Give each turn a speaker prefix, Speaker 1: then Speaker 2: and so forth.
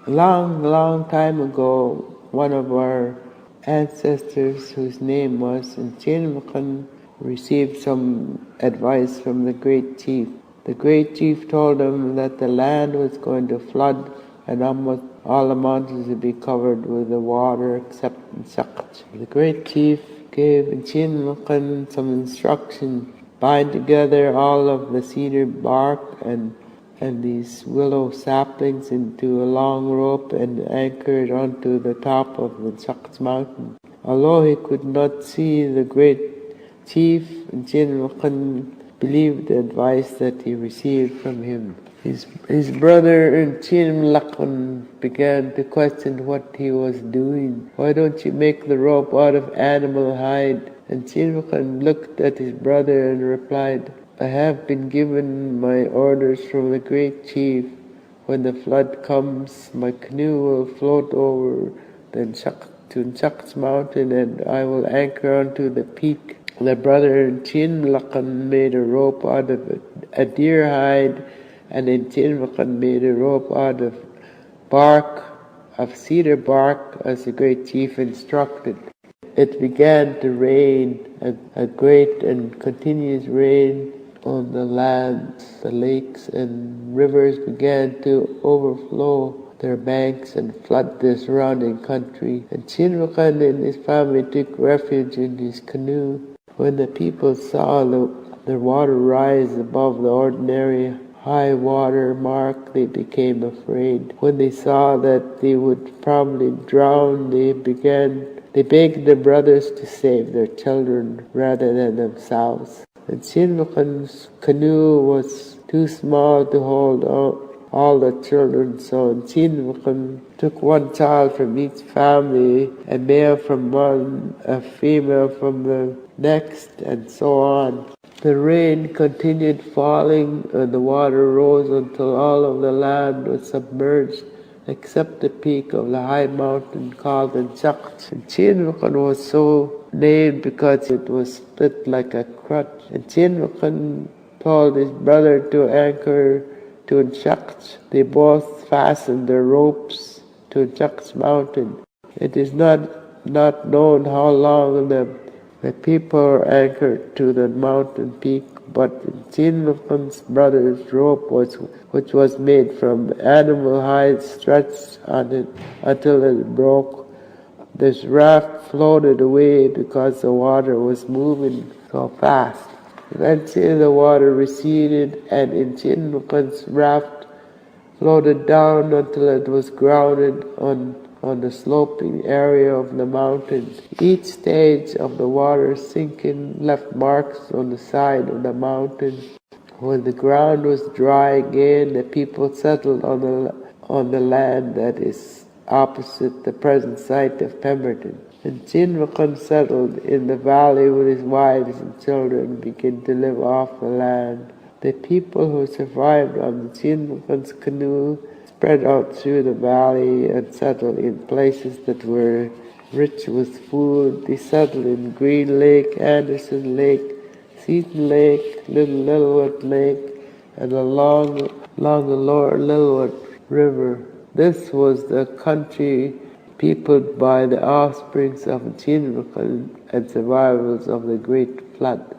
Speaker 1: A long time ago, one of our ancestors, whose name was In-SHUCK-ch, received some advice from the great chief. The great chief told him that the land was going to flood and almost all the mountains would be covered with the water except In-SHUCK-ch. The great chief gave In-SHUCK-ch some instruction: bind together all of the cedar bark and these willow saplings into a long rope and anchor it onto the top of the In-SHUCK-ch mountain. Although he could not see the great chief, In-SHUCK-ch believed the advice that he received from him. His brother In-SHUCK-ch began to question what he was doing. "Why don't you make the rope out of animal hide?" In-SHUCK-ch looked at his brother and replied, "I have been given my orders from the great chief. When the flood comes, my canoe will float over to In-SHUCK-ch mountain and I will anchor onto the peak." The brother In-SHUCK-ch made a rope out of a deer hide, and In-SHUCK-ch made a rope out of cedar bark, as the great chief instructed. It began to rain, a great and continuous rain on the lands. The lakes and rivers began to overflow their banks and flood the surrounding country. And In-SHUCK-ch and his family took refuge in his canoe. When the people saw the water rise above the ordinary high water mark, they became afraid. When they saw that they would probably drown, they begged the brothers to save their children rather than themselves. And In-SHUCK-ch's canoe was too small to hold all the children, so In-SHUCK-ch took one child from each family, a male from one, a female from the next, and so on. The rain continued falling, and the water rose until all of the land was submerged, except the peak of the high mountain called In-SHUCK-ch. In-SHUCK-ch was so named because it was split like a crutch. In-SHUCK-ch told his brother to anchor to In-SHUCK-ch. They both fastened their ropes to In-SHUCK-ch mountain. It is not known how long the people are anchored to the mountain peak, but In-SHUCK-ch's brother's rope, which was made from animal hides, stretched on it until it broke. This raft floated away because the water was moving so fast. Eventually the water receded and In-SHUCK-ch's raft floated down until it was grounded on the sloping area of the mountain. Each stage of the water sinking left marks on the side of the mountain. When the ground was dry again, the people settled on the land that is opposite the present site of Pemberton. In-SHUCK-ch settled in the valley with his wives and children and began to live off the land. The people who survived on In-SHUCK-ch's canoe spread out through the valley and settled in places that were rich with food. They settled in Green Lake, Anderson Lake, Seton Lake, Little Lillooet Lake, and along the lower Lillooet River. This was the country peopled by the offsprings of In-SHUCK-ch and survivors of the Great Flood.